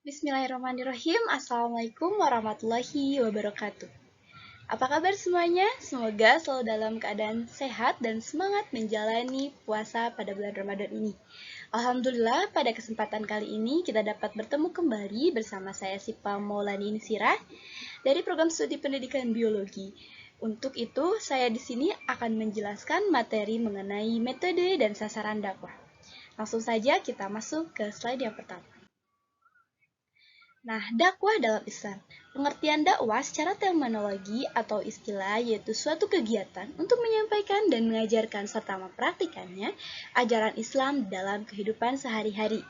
Bismillahirrahmanirrahim. Assalamualaikum warahmatullahi wabarakatuh. Apa kabar semuanya? Semoga selalu dalam keadaan sehat dan semangat menjalani puasa pada bulan Ramadan ini. Alhamdulillah, pada kesempatan kali ini kita dapat bertemu kembali bersama saya Sipa Maulani Nisirah dari program studi pendidikan biologi. Untuk itu, saya di sini akan menjelaskan materi mengenai metode dan sasaran dakwah. Langsung saja kita masuk ke slide yang pertama. Nah, dakwah dalam Islam. Pengertian dakwah secara terminologi atau istilah yaitu suatu kegiatan untuk menyampaikan dan mengajarkan serta mempraktikannya ajaran Islam dalam kehidupan sehari-hari.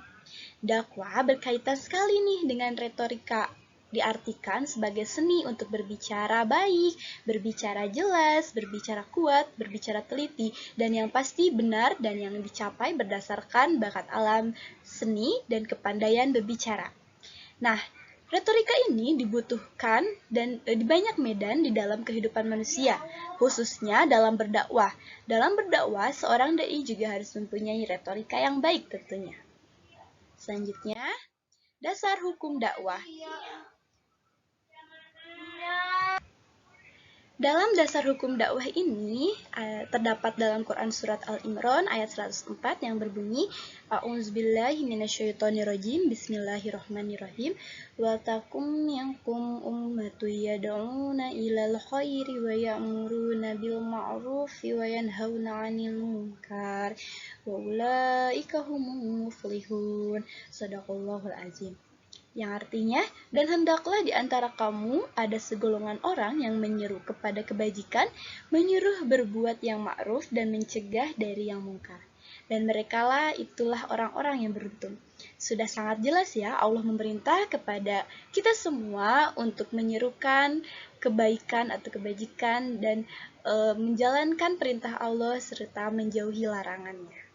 Dakwah berkaitan sekali nih dengan retorika, diartikan sebagai seni untuk berbicara baik, berbicara jelas, berbicara kuat, berbicara teliti, dan yang pasti benar dan yang dicapai berdasarkan bakat alam seni dan kepandaian berbicara. Nah, retorika ini dibutuhkan dan di banyak medan di dalam kehidupan manusia, khususnya dalam berdakwah. Dalam berdakwah, seorang dai juga harus mempunyai retorika yang baik tentunya. Selanjutnya, dasar hukum dakwah. Dalam dasar hukum dakwah ini terdapat dalam Quran surat Al-Imran ayat 104 yang berbunyi A'udzubillahi minasyaitonirrajim Bismillahirrahmanirrahim wa takum minkum ummatun yad'una ilal khairi wa ya'muruna bil ma'rufi wa yanhauna 'anil munkar wa ulaika humul muflihun. Shadaqallahul azim. Yang artinya, dan hendaklah di antara kamu ada segolongan orang yang menyeru kepada kebajikan, menyuruh berbuat yang ma'ruf dan mencegah dari yang mungkar. Dan merekalah itulah orang-orang yang beruntung. Sudah sangat jelas ya, Allah memerintah kepada kita semua untuk menyerukan kebaikan atau kebajikan dan menjalankan perintah Allah serta menjauhi larangannya.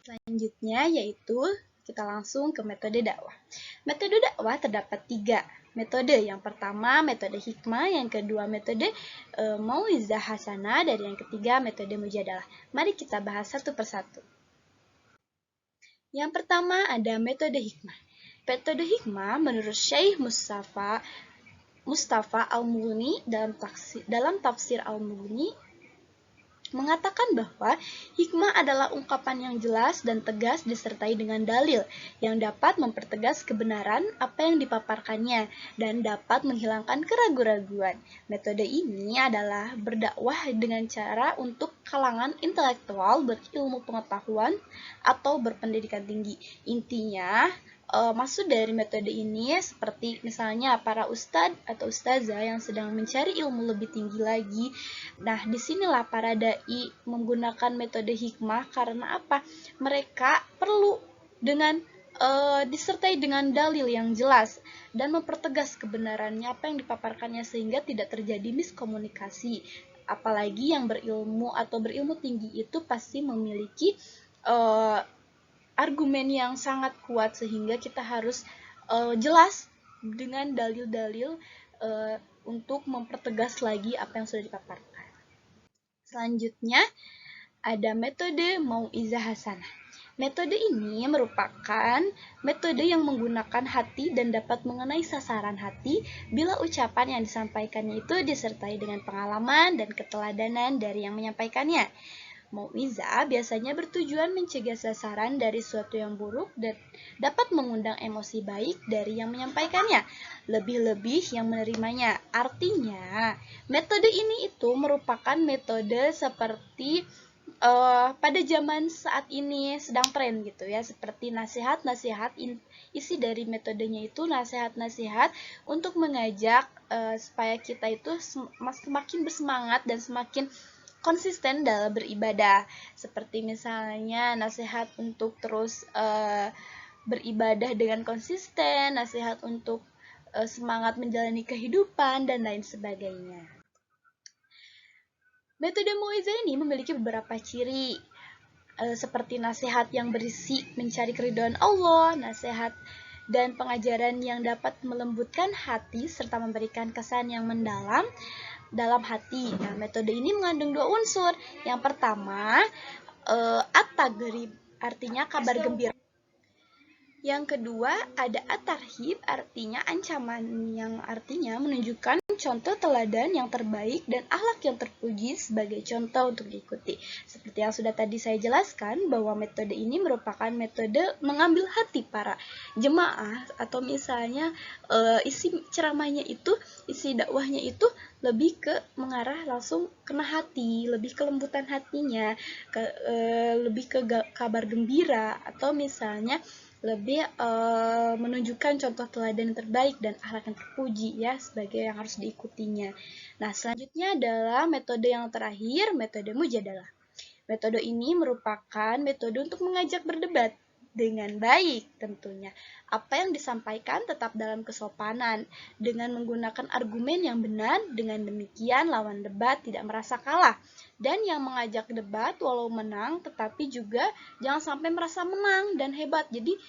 Selanjutnya yaitu kita langsung ke metode dakwah. Metode dakwah terdapat 3 metode. Yang pertama metode hikmah, yang kedua metode mauizah hasanah, dan yang ketiga metode mujadalah. Mari kita bahas satu persatu. Yang pertama ada metode hikmah. Metode hikmah menurut Syekh Mustafa Al-Mughni dalam tafsir Al-Mughni mengatakan bahwa hikmah adalah ungkapan yang jelas dan tegas disertai dengan dalil yang dapat mempertegas kebenaran apa yang dipaparkannya dan dapat menghilangkan keraguan-raguan. Metode ini adalah berdakwah dengan cara untuk kalangan intelektual berilmu pengetahuan atau berpendidikan tinggi. Intinya, maksud dari metode ini seperti misalnya para ustadz atau ustazah yang sedang mencari ilmu lebih tinggi lagi. Nah, disinilah para dai menggunakan metode hikmah karena apa? Mereka perlu dengan disertai dengan dalil yang jelas dan mempertegas kebenarannya apa yang dipaparkannya sehingga tidak terjadi miskomunikasi. Apalagi yang berilmu atau berilmu tinggi itu pasti memiliki argumen yang sangat kuat sehingga kita harus jelas dengan dalil-dalil untuk mempertegas lagi apa yang sudah dipaparkan. Selanjutnya ada metode mauizah hasanah. Metode ini merupakan metode yang menggunakan hati dan dapat mengenai sasaran hati bila ucapan yang disampaikannya itu disertai dengan pengalaman dan keteladanan dari yang menyampaikannya. Mauizah biasanya bertujuan mencegah sasaran dari suatu yang buruk dan dapat mengundang emosi baik dari yang menyampaikannya, lebih-lebih yang menerimanya. Artinya, metode ini itu merupakan metode seperti pada zaman saat ini sedang tren gitu ya, seperti nasihat-nasihat. Isi dari metodenya itu nasihat-nasihat untuk mengajak supaya kita itu semakin bersemangat dan semakin konsisten dalam beribadah, seperti misalnya nasihat untuk terus beribadah dengan konsisten, nasihat untuk semangat menjalani kehidupan, dan lain sebagainya. Metode mauizah ini memiliki beberapa ciri, seperti nasihat yang berisi mencari keridhaan Allah, nasihat dan pengajaran yang dapat melembutkan hati serta memberikan kesan yang mendalam dalam hati. Nah, metode ini mengandung 2 unsur. Yang pertama, at-tagrib, artinya kabar gembira. Yang kedua, ada at-tarhib, artinya ancaman, yang artinya menunjukkan contoh teladan yang terbaik dan akhlak yang terpuji sebagai contoh untuk diikuti. Seperti yang sudah tadi saya jelaskan, bahwa metode ini merupakan metode mengambil hati para jemaah, atau misalnya isi ceramahnya itu, isi dakwahnya itu lebih ke mengarah langsung kena hati, lebih ke lembutan hatinya, lebih ke kabar gembira, atau misalnya lebih menunjukkan contoh teladan yang terbaik dan akhlak yang terpuji ya sebagai yang harus diikutinya. Nah, selanjutnya adalah metode yang terakhir, metode mujadalah. Metode ini merupakan metode untuk mengajak berdebat dengan baik tentunya. Apa yang disampaikan tetap dalam kesopanan dengan menggunakan argumen yang benar. Dengan demikian lawan debat tidak merasa kalah. Dan yang mengajak debat walau menang tetapi juga jangan sampai merasa menang dan hebat. Jadi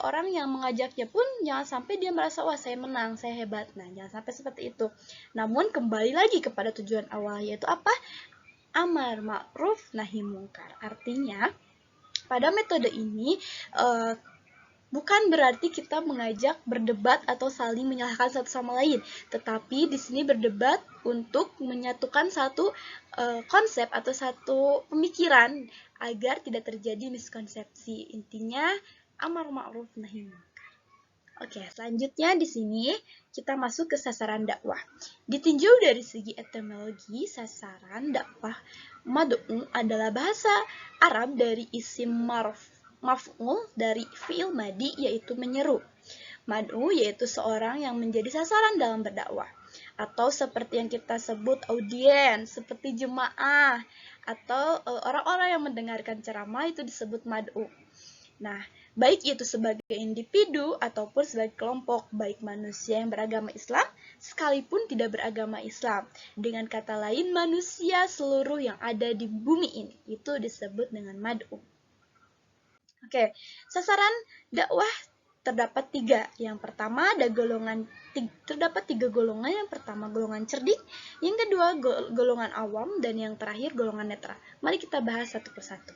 orang yang mengajaknya pun jangan sampai dia merasa wah saya menang, saya hebat. Nah, jangan sampai seperti itu. Namun kembali lagi kepada tujuan awal, yaitu apa? Amar ma'ruf nahi mungkar. Artinya pada metode ini bukan berarti kita mengajak berdebat atau saling menyalahkan satu sama lain, tetapi di sini berdebat untuk menyatukan satu konsep atau satu pemikiran agar tidak terjadi miskonsepsi. Intinya amar ma'ruf nahi munkar. Oke, selanjutnya di sini kita masuk ke sasaran dakwah. Ditinjau dari segi etimologi, sasaran dakwah mad'u adalah bahasa Arab dari isim maf'ul dari fi'il madi, yaitu menyeru. Mad'u yaitu seorang yang menjadi sasaran dalam berdakwah, atau seperti yang kita sebut audiens, seperti jemaah atau orang-orang yang mendengarkan ceramah itu disebut mad'u. Nah, baik itu sebagai individu ataupun sebagai kelompok, baik manusia yang beragama Islam sekalipun tidak beragama Islam. Dengan kata lain, manusia seluruh yang ada di bumi ini itu disebut dengan mad'u. Oke, sasaran dakwah terdapat 3. Yang pertama terdapat 3 golongan. Yang pertama golongan cerdik, yang kedua golongan awam, dan yang terakhir golongan netral. Mari kita bahas satu persatu.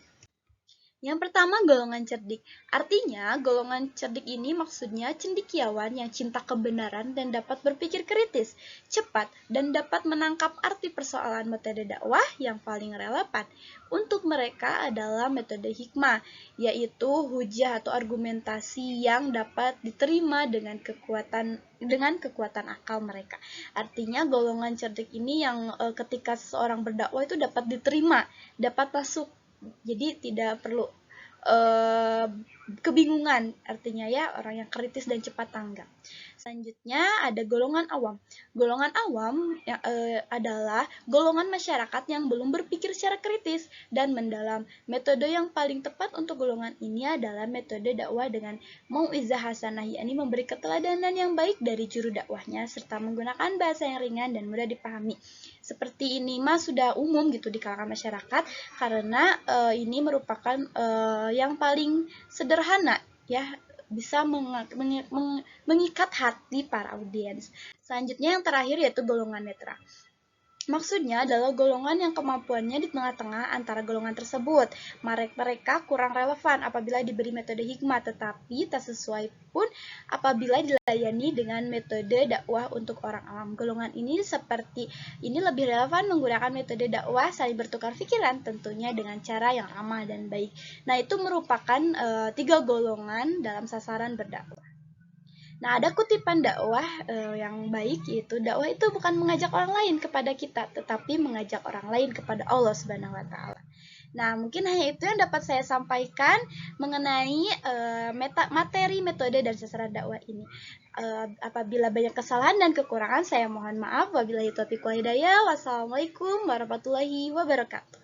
Yang pertama, golongan cerdik. Artinya, golongan cerdik ini maksudnya cendekiawan yang cinta kebenaran dan dapat berpikir kritis, cepat, dan dapat menangkap arti persoalan. Metode dakwah yang paling relevan untuk mereka adalah metode hikmah, yaitu hujah atau argumentasi yang dapat diterima dengan kekuatan akal mereka. Artinya, golongan cerdik ini yang ketika seseorang berdakwah itu dapat diterima, dapat masuk. Jadi tidak perlu kebingungan, artinya ya orang yang kritis dan cepat tanggap. Selanjutnya ada golongan awam. Golongan awam adalah golongan masyarakat yang belum berpikir secara kritis dan mendalam. Metode yang paling tepat untuk golongan ini adalah metode dakwah dengan mau'izah hasanah, yakni memberi keteladanan yang baik dari juru dakwahnya serta menggunakan bahasa yang ringan dan mudah dipahami. Seperti ini mah sudah umum gitu di kalangan masyarakat, karena ini merupakan yang paling sederhana ya, bisa mengikat hati para audiens. Selanjutnya yang terakhir yaitu golongan netral. Maksudnya adalah golongan yang kemampuannya di tengah-tengah antara golongan tersebut. Mereka kurang relevan apabila diberi metode hikmah, tetapi tak sesuai pun apabila dilayani dengan metode dakwah untuk orang awam. Golongan ini lebih relevan menggunakan metode dakwah saling bertukar pikiran, tentunya dengan cara yang ramah dan baik. Nah, itu merupakan 3 golongan dalam sasaran berdakwah. Nah, ada kutipan dakwah yang baik, yaitu dakwah itu bukan mengajak orang lain kepada kita, tetapi mengajak orang lain kepada Allah Subhanahu wa taala. Nah, mungkin hanya itu yang dapat saya sampaikan mengenai materi, metode, dan sasaran dakwah ini. Apabila banyak kesalahan dan kekurangan, saya mohon maaf. Wabillahi taufiq wal hidayah. Wassalamualaikum warahmatullahi wabarakatuh.